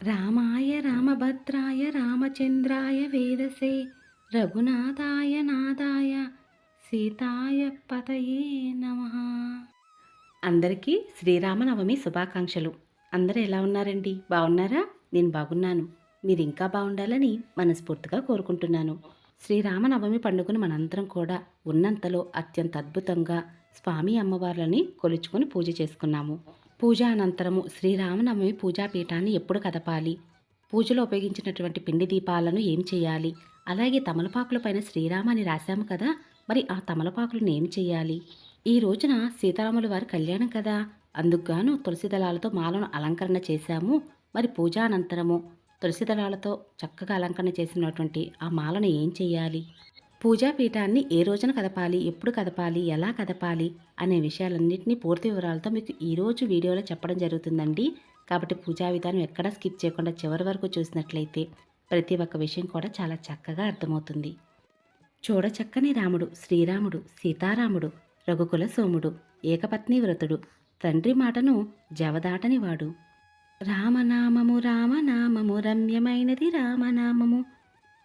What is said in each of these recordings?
రామాయ రామభద్రాయ రామచంద్రాయ వేదసే రఘునాథాయ నాదాయ సీతాయ పతయే నమః. అందరికీ శ్రీరామనవమి శుభాకాంక్షలు. అందరూ ఎలా ఉన్నారండి? బాగున్నారా? నేను బాగున్నాను. మీరు ఇంకా బాగుండాలని మనస్ఫూర్తిగా కోరుకుంటున్నాను. శ్రీరామనవమి పండుగను మనందరం కూడా ఉన్నంతలో అత్యంత అద్భుతంగా స్వామి అమ్మవార్లని కొలుచుకొని పూజ చేసుకున్నాము. పూజ అనంతరము శ్రీరామనవమి పూజాపీఠాన్ని ఎప్పుడు కదపాలి, పూజలో ఉపయోగించినటువంటి పిండి దీపాలను ఏం చేయాలి, అలాగే తమలపాకుల పైన శ్రీరామ అని రాశాము కదా, మరి ఆ తమలపాకులను ఏం చేయాలి? ఈ రోజున సీతారాముల వారి కళ్యాణం కదా, అందుకుగాను తులసి దళాలతో మాలను అలంకరణ చేశాము. మరి పూజా అనంతరము తులసి దళాలతో చక్కగా అలంకరణ చేసినటువంటి ఆ మాలను ఏం చేయాలి, పూజాపీఠాన్ని ఏ రోజున కదపాలి, ఎప్పుడు కదపాలి, ఎలా కదపాలి అనే విషయాలన్నింటినీ పూర్తి వివరాలతో మీకు ఈరోజు వీడియోలో చెప్పడం జరుగుతుందండి. కాబట్టి పూజా విధానం ఎక్కడా స్కిప్ చేయకుండా చివరి వరకు చూసినట్లయితే ప్రతి ఒక్క విషయం కూడా చాలా చక్కగా అర్థమవుతుంది. చూడచక్కని రాముడు శ్రీరాముడు సీతారాముడు రఘుకుల సోముడు ఏకపత్ని వ్రతుడు తండ్రి మాటను జవదాటనివాడు. రామనామము రామనామము రమ్యమైనది రామనామము.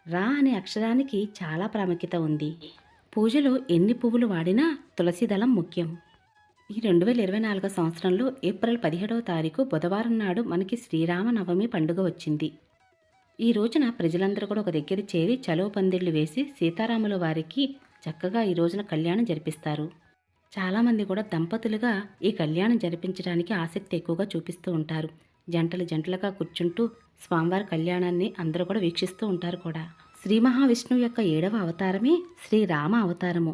రా అనే అక్షరానికి చాలా ప్రాముఖ్యత ఉంది. పూజలో ఎన్ని పువ్వులు వాడినా తులసి దళం ముఖ్యం. ఈ 2024 సంవత్సరంలో ఏప్రిల్ 17వ తారీఖు బుధవారం నాడు మనకి శ్రీరామనవమి పండుగ వచ్చింది. ఈ రోజున ప్రజలందరూ కూడా ఒక దగ్గర చేరి చలువ పందిళ్లు వేసి సీతారాముల వారికి చక్కగా ఈ రోజున కళ్యాణం జరిపిస్తారు. చాలామంది కూడా దంపతులుగా ఈ కళ్యాణం జరిపించడానికి ఆసక్తి ఎక్కువగా చూపిస్తూ ఉంటారు. జంటలు జంటలుగా కూర్చుంటూ స్వామివారి కళ్యాణాన్ని అందరూ కూడా వీక్షిస్తూ ఉంటారు కూడా. శ్రీ మహావిష్ణువు యొక్క 7వ అవతారమే శ్రీరామ అవతారము.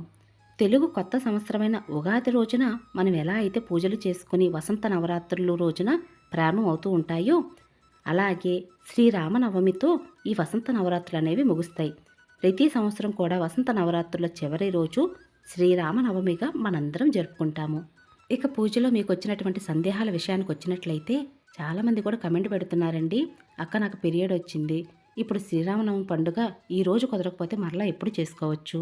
తెలుగు కొత్త సంవత్సరమైన ఉగాది రోజున మనం ఎలా అయితే పూజలు చేసుకుని వసంత నవరాత్రుల రోజున ప్రారంభం అవుతూ ఉంటాయో, అలాగే శ్రీరామనవమితో ఈ వసంత నవరాత్రులు అనేవి ముగుస్తాయి. ప్రతి సంవత్సరం కూడా వసంత నవరాత్రుల చివరి రోజు శ్రీరామనవమిగా మనందరం జరుపుకుంటాము. ఇక పూజలో మీకు వచ్చినటువంటి సందేహాల విషయానికి వచ్చినట్లయితే చాలామంది కూడా కమెంట్ పెడుతున్నారండి. అక్క, నాకు పీరియడ్ వచ్చింది, ఇప్పుడు శ్రీరామనవమి పండుగ ఈ రోజు కుదరకపోతే మరలా ఎప్పుడు చేసుకోవచ్చు?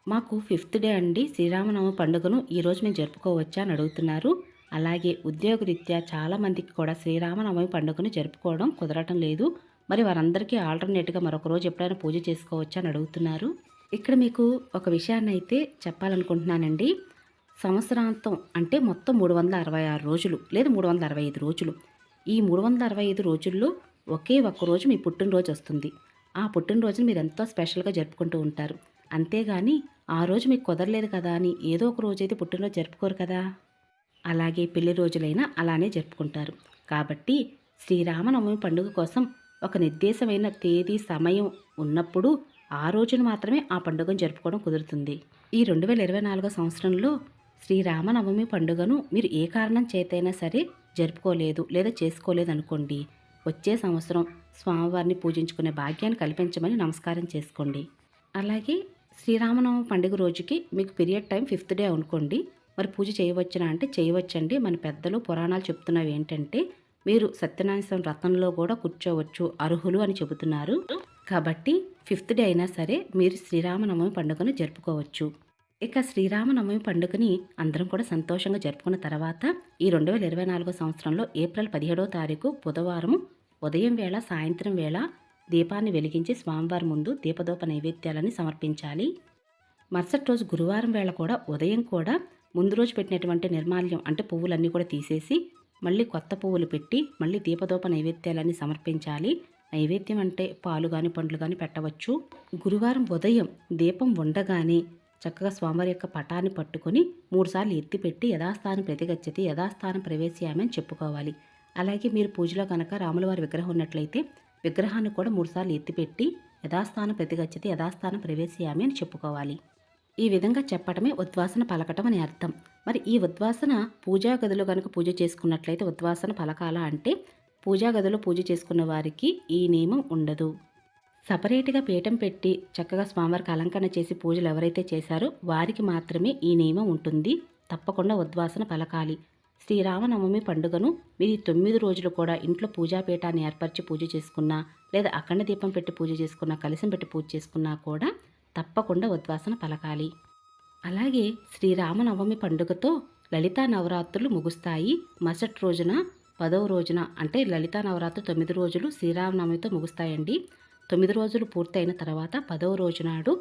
మాకు 5th డే అండి శ్రీరామనవమి పండుగను ఈరోజు మేము జరుపుకోవచ్చా అని అడుగుతున్నారు. అలాగే ఉద్యోగరీత్యా చాలామందికి కూడా శ్రీరామనవమి పండుగను జరుపుకోవడం కుదరటం లేదు. మరి వారందరికీ ఆల్టర్నేట్గా మరొక రోజు ఎప్పుడైనా పూజ చేసుకోవచ్చా అని అడుగుతున్నారు. ఇక్కడ మీకు ఒక విషయాన్ని అయితే చెప్పాలనుకుంటున్నానండి. సంవత్సరాంతం అంటే మొత్తం 366 రోజులు లేదా 365 రోజులు. ఈ 365 రోజుల్లో ఒకే ఒక్క రోజు మీ పుట్టినరోజు వస్తుంది. ఆ పుట్టినరోజుని మీరు ఎంతో స్పెషల్గా జరుపుకుంటూ ఉంటారు. అంతేగాని ఆ రోజు మీకు కుదరలేదు కదా అని ఏదో ఒక రోజైతే పుట్టినరోజు జరుపుకోరు కదా. అలాగే పెళ్లి రోజులైనా అలానే జరుపుకుంటారు. కాబట్టి శ్రీరామనవమి పండుగ కోసం ఒక నిర్దేశమైన తేదీ సమయం ఉన్నప్పుడు ఆ రోజున మాత్రమే ఆ పండుగను జరుపుకోవడం కుదురుతుంది. ఈ 2024 సంవత్సరంలో శ్రీరామనవమి పండుగను మీరు ఏ కారణం చేతైనా సరే జరుపుకోలేదు లేదా చేసుకోలేదు అనుకోండి, వచ్చే సంవత్సరం స్వామివారిని పూజించుకునే భాగ్యాన్ని కల్పించమని నమస్కారం చేసుకోండి. అలాగే శ్రీరామనవమి పండుగ రోజుకి మీకు పీరియడ్ టైం 5th డే అనుకోండి, మరి పూజ చేయవచ్చునా అంటే చేయవచ్చండి. మన పెద్దలు పురాణాలు చెప్తున్నవి ఏంటంటే మీరు సత్యనారాయణ వ్రతంలో కూడా కూర్చోవచ్చు, అర్హులు అని చెబుతున్నారు. కాబట్టి 5th డే అయినా సరే మీరు శ్రీరామనవమి పండుగను జరుపుకోవచ్చు. ఇక శ్రీరామనవమి పండుగని అందరం కూడా సంతోషంగా జరుపుకున్న తర్వాత ఈ 2024 సంవత్సరంలో ఏప్రిల్ 17వ తారీఖు బుధవారం ఉదయం వేళ సాయంత్రం వేళ దీపాన్ని వెలిగించి స్వామివారి ముందు దీపదోప నైవేద్యాలని సమర్పించాలి. మరుసటి రోజు గురువారం వేళ కూడా ఉదయం కూడా ముందు రోజు పెట్టినటువంటి నిర్మాల్యం అంటే పువ్వులన్నీ కూడా తీసేసి మళ్ళీ కొత్త పువ్వులు పెట్టి మళ్ళీ దీపదోప నైవేద్యాలన్నీ సమర్పించాలి. నైవేద్యం అంటే పాలు కానీ పండ్లు కానీ పెట్టవచ్చు. గురువారం ఉదయం దీపం ఉండగానే చక్కగా స్వామివారి యొక్క పటాన్ని పట్టుకొని 3 సార్లు ఎత్తిపెట్టి యథాస్థానం ప్రతిగచ్చతి యథాస్థానం ప్రవేశయామి అని చెప్పుకోవాలి. అలాగే మీరు పూజలో కనుక రాములవారి విగ్రహం ఉన్నట్లయితే విగ్రహాన్ని కూడా 3 సార్లు ఎత్తిపెట్టి యథాస్థానం ప్రతిగచ్చతి యథాస్థానం ప్రవేశయామి అని చెప్పుకోవాలి. ఈ విధంగా చెప్పటమే ఉద్వాసన పలకటం అని అర్థం. మరి ఈ ఉద్వాసన పూజా గదిలో కనుక పూజ చేసుకున్నట్లయితే ఉద్వాసన పలకాల అంటే పూజా గదిలో పూజ చేసుకున్న వారికి ఈ నియమం ఉండదు. సపరేట్గా పీఠం పెట్టి చక్కగా స్వామివారికి అలంకరణ చేసి పూజలు ఎవరైతే చేశారో వారికి మాత్రమే ఈ నియమం ఉంటుంది. తప్పకుండా ఉద్వాసన పలకాలి. శ్రీరామనవమి పండుగను మీరు 9 రోజులు కూడా ఇంట్లో పూజాపీఠాన్ని ఏర్పరిచి పూజ చేసుకున్నా లేదా అఖండ దీపం పెట్టి పూజ చేసుకున్నా కలశం పెట్టి పూజ చేసుకున్నా కూడా తప్పకుండా ఉద్వాసన పలకాలి. అలాగే శ్రీరామనవమి పండుగతో లలితా నవరాత్రులు ముగుస్తాయి. మరుసటి రోజున 10వ రోజున అంటే లలితా నవరాత్రి 9 రోజులు శ్రీరామనవమితో ముగుస్తాయండి. 9 రోజులు పూర్తయిన తర్వాత 10వ రోజు నాడు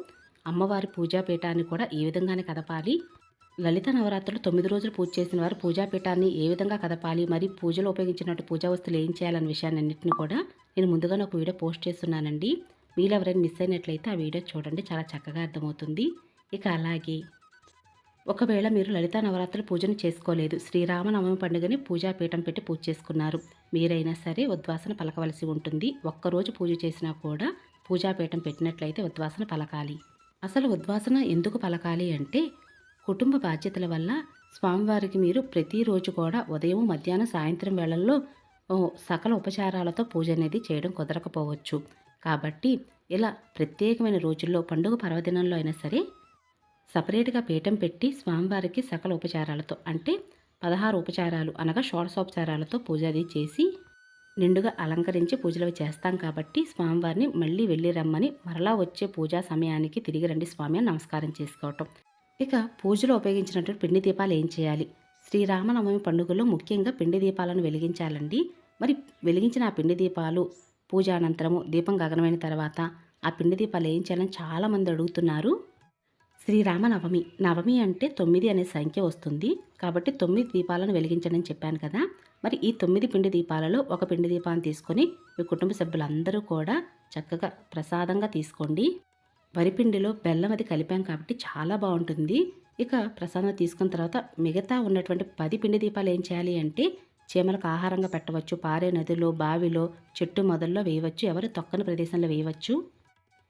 అమ్మవారి పూజాపీఠాన్ని కూడా ఈ విధంగానే కదపాలి. లలిత నవరాత్రులు 9 రోజులు పూజ చేసిన వారు పూజాపీఠాన్ని ఏ విధంగా కదపాలి, మరి పూజలో ఉపయోగించినట్టు పూజా వస్తువులు ఏం చేయాలన్న విషయాన్నింటిని కూడా నేను ముందుగానే ఒక వీడియో పోస్ట్ చేస్తున్నానండి. మీరు ఎవరైనా మిస్ అయినట్లయితే ఆ వీడియో చూడండి, చాలా చక్కగా అర్థమవుతుంది. ఇక అలాగే ఒకవేళ మీరు లలితా నవరాత్రులు పూజను చేసుకోలేదు, శ్రీరామనవమి పండుగని పూజాపీఠం పెట్టి పూజ చేసుకున్నారు, మీరైనా సరే ఉద్వాసన పలకవలసి ఉంటుంది. ఒక్కరోజు పూజ చేసినా కూడా పూజాపీఠం పెట్టినట్లయితే ఉద్వాసన పలకాలి. అసలు ఉద్వాసన ఎందుకు పలకాలి అంటే, కుటుంబ బాధ్యతల వల్ల స్వామివారికి మీరు ప్రతిరోజు కూడా ఉదయం, మధ్యాహ్నం, సాయంత్రం వేళల్లో సకల ఉపచారాలతో పూజ అనేది చేయడం కుదరకపోవచ్చు. కాబట్టి ఇలా ప్రత్యేకమైన రోజుల్లో, పండుగ పర్వదినంలో అయినా సరే సపరేట్గా పీఠం పెట్టి స్వామివారికి సకల ఉపచారాలతో అంటే 16 ఉపచారాలు అనగా షోడశోపచారాలతో పూజ అది చేసి నిండుగా అలంకరించి పూజలు చేస్తాం. కాబట్టి స్వామివారిని మళ్ళీ వెళ్ళి రమ్మని, మరలా వచ్చే పూజా సమయానికి తిరిగి రండి స్వామి అని నమస్కారం చేసుకోవటం. ఇక పూజలో ఉపయోగించినటువంటి పిండి దీపాలు ఏం చేయాలి? శ్రీరామనవమి పండుగలో ముఖ్యంగా పిండి దీపాలను వెలిగించాలండి. మరి వెలిగించిన ఆ పిండి దీపాలు పూజ అనంతరము దీపం గగనమైన తర్వాత ఆ పిండి దీపాలు ఏం చేయాలని చాలామంది అడుగుతున్నారు. శ్రీరామనవమి, నవమి అంటే 9 అనే సంఖ్య వస్తుంది. కాబట్టి 9 దీపాలను వెలిగించడని చెప్పాను కదా. మరి ఈ 9 పిండి దీపాలలో ఒక పిండి దీపాన్ని తీసుకొని మీ కుటుంబ సభ్యులందరూ కూడా చక్కగా ప్రసాదంగా తీసుకోండి. వరిపిండిలో బెల్లం అది కలిపాం కాబట్టి చాలా బాగుంటుంది. ఇక ప్రసాదం తీసుకున్న తర్వాత మిగతా ఉన్నటువంటి 10 పిండి దీపాలు ఏం చేయాలి అంటే, చీమలకు ఆహారంగా పెట్టవచ్చు, పారే నదిలో, బావిలో, చెట్టు మొదల్లో వేయవచ్చు, ఎవరు తొక్కని ప్రదేశంలో వేయవచ్చు.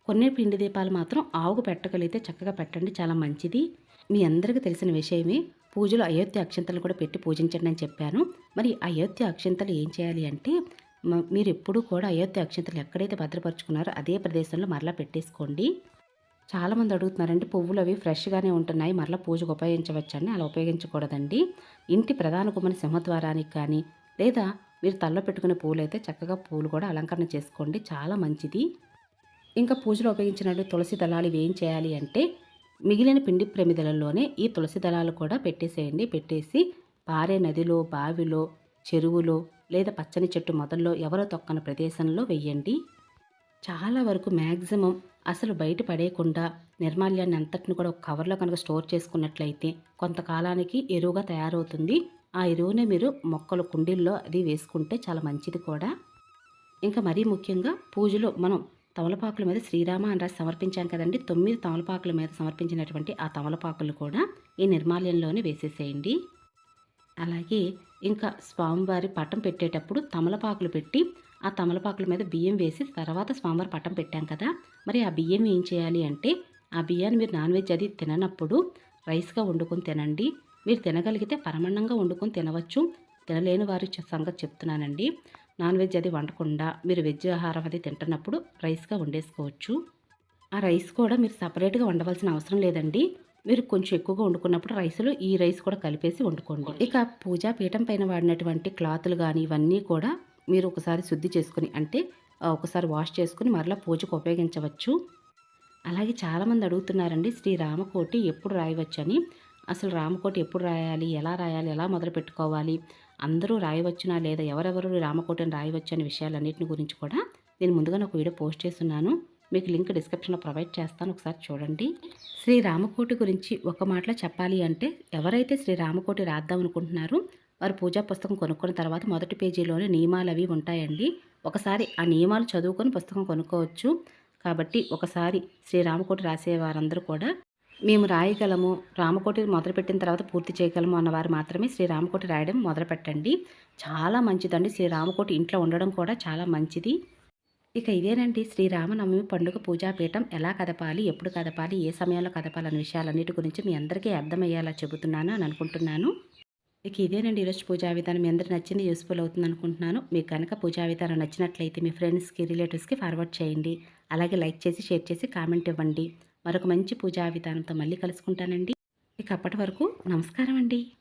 కొన్ని పిండి దీపాలు మాత్రం ఆవుకు పెట్టగలిగితే చక్కగా పెట్టండి, చాలా మంచిది. మీ అందరికీ తెలిసిన విషయమే, పూజలో అయోధ్య అక్షంతలు కూడా పెట్టి పూజించండి అని చెప్పాను. మరి అయోధ్య అక్షంతలు ఏం చేయాలి అంటే, మీరు ఎప్పుడూ కూడా అయోధ్య అక్షంతలు ఎక్కడైతే భద్రపరుచుకున్నారో అదే ప్రదేశంలో మరలా పెట్టేసుకోండి. చాలామంది అడుగుతున్నారండి, పువ్వులు అవి ఫ్రెష్గానే ఉంటున్నాయి, మరలా పూజకు ఉపయోగించవచ్చండి. అలా ఉపయోగించకూడదండి. ఇంటి ప్రధాన గుమ్మని సింహద్వారానికి కానీ, లేదా మీరు తల్లో పెట్టుకునే పూలు అయితే చక్కగా పూలు కూడా అలంకరణ చేసుకోండి, చాలా మంచిది. ఇంకా పూజలో ఉపయోగించినట్టు తులసి దళాలు ఇవి ఏం చేయాలి అంటే, మిగిలిన పిండి ప్రమిదలలోనే ఈ తులసి దళాలు కూడా పెట్టేసేయండి. పెట్టేసి పారే నదిలో, బావిలో, చెరువులో, లేదా పచ్చని చెట్టు మొదల్లో ఎవరో తొక్కని ప్రదేశంలో వెయ్యండి. చాలా వరకు మ్యాక్సిమం అసలు బయట పడేయకుండా నిర్మాల్యాన్ని అంతటిని కూడా ఒక కవర్లో కనుక స్టోర్ చేసుకున్నట్లయితే కొంతకాలానికి ఎరువుగా తయారవుతుంది. ఆ ఎరువునే మీరు మొక్కలు కుండీల్లో అది వేసుకుంటే చాలా మంచిది కూడా. ఇంకా మరీ ముఖ్యంగా పూజలో మనం తమలపాకుల మీద శ్రీరామ అని రాసి సమర్పించాం కదండి. 9 తమలపాకుల మీద సమర్పించినటువంటి ఆ తమలపాకులు కూడా ఈ నిర్మాల్యంలోనే వేసేసేయండి. అలాగే ఇంకా స్వామివారి పటం పెట్టేటప్పుడు తమలపాకులు పెట్టి ఆ తమలపాకుల మీద బియ్యం వేసి తర్వాత స్వామివారి పటం పెట్టాం కదా. మరి ఆ బియ్యం ఏం చేయాలి అంటే, ఆ బియ్యాన్ని మీరు నాన్ వెజ్ అది తిననప్పుడు రైస్గా వండుకొని తినండి. మీరు తినగలిగితే పరమాన్నంగా వండుకొని తినవచ్చు. తినలేని వారి సంగతి చెప్తున్నానండి. నాన్ వెజ్ అది వండకుండా మీరు వెజ్ ఆహారం అది తింటున్నప్పుడు రైస్గా వండేసుకోవచ్చు. ఆ రైస్ కూడా మీరు సపరేట్గా వండవలసిన అవసరం లేదండి. మీరు కొంచెం ఎక్కువగా వండుకున్నప్పుడు రైస్లో ఈ రైస్ కూడా కలిపేసి వండుకోండి. ఇక పూజా పీఠం పైన వాడినటువంటి క్లాతులు కానీ ఇవన్నీ కూడా మీరు ఒకసారి శుద్ధి చేసుకుని, అంటే ఒకసారి వాష్ చేసుకుని మరలా పూజకు ఉపయోగించవచ్చు. అలాగే చాలామంది అడుగుతున్నారండి, శ్రీ రామకోటి ఎప్పుడు రాయవచ్చని. అసలు రామకోటి ఎప్పుడు రాయాలి, ఎలా రాయాలి, ఎలా మొదలు పెట్టుకోవాలి, అందరూ రాయవచ్చునా లేదా, ఎవరెవరు రామకోటిని రాయవచ్చు అనే విషయాలన్నింటిని గురించి కూడా నేను ముందుగానే ఒక వీడియో పోస్ట్ చేస్తున్నాను. మీకు లింక్ డిస్క్రిప్షన్లో ప్రొవైడ్ చేస్తాను, ఒకసారి చూడండి. శ్రీ రామకోటి గురించి ఒక మాటలో చెప్పాలి అంటే, ఎవరైతే శ్రీ రామకోటి రాద్దాం అనుకుంటున్నారో వారు పూజా పుస్తకం కొనుక్కున్న తర్వాత మొదటి పేజీలోనే నియమాలు అవి ఉంటాయండి. ఒకసారి ఆ నియమాలు చదువుకొని పుస్తకం కొనుక్కోవచ్చు. కాబట్టి ఒకసారి శ్రీరామకోటి రాసే వారందరూ కూడా మేము రాయగలము, రామకోటి మొదలుపెట్టిన తర్వాత పూర్తి చేయగలము అన్నవారు మాత్రమే శ్రీరామకోటి రాయడం మొదలుపెట్టండి. చాలా మంచిదండి. శ్రీరామకోటి ఇంట్లో ఉండడం కూడా చాలా మంచిది. ఇక ఇదేనండి శ్రీరామనవమి పండుగ పూజాపీఠం ఎలా కదపాలి, ఎప్పుడు కదపాలి, ఏ సమయంలో కదపాలి అనే విషయాలన్నిటి గురించి మీ అందరికీ అర్థమయ్యేలా చెబుతున్నాను అని అనుకుంటున్నాను. ఇక ఇదేనండి ఈరోజు పూజా విధానం. మీ అందరికి నచ్చింది, యూస్ఫుల్ అవుతుంది అనుకుంటున్నాను. మీకు కనుక పూజా విధానం నచ్చినట్లయితే మీ ఫ్రెండ్స్కి, రిలేటివ్స్కి ఫార్వర్డ్ చేయండి. అలాగే లైక్ చేసి, షేర్ చేసి, కామెంట్ ఇవ్వండి. మరొక మంచి పూజా విధానంతో మళ్ళీ కలుసుకుంటానండి. ఇక అప్పటి వరకు నమస్కారం అండి.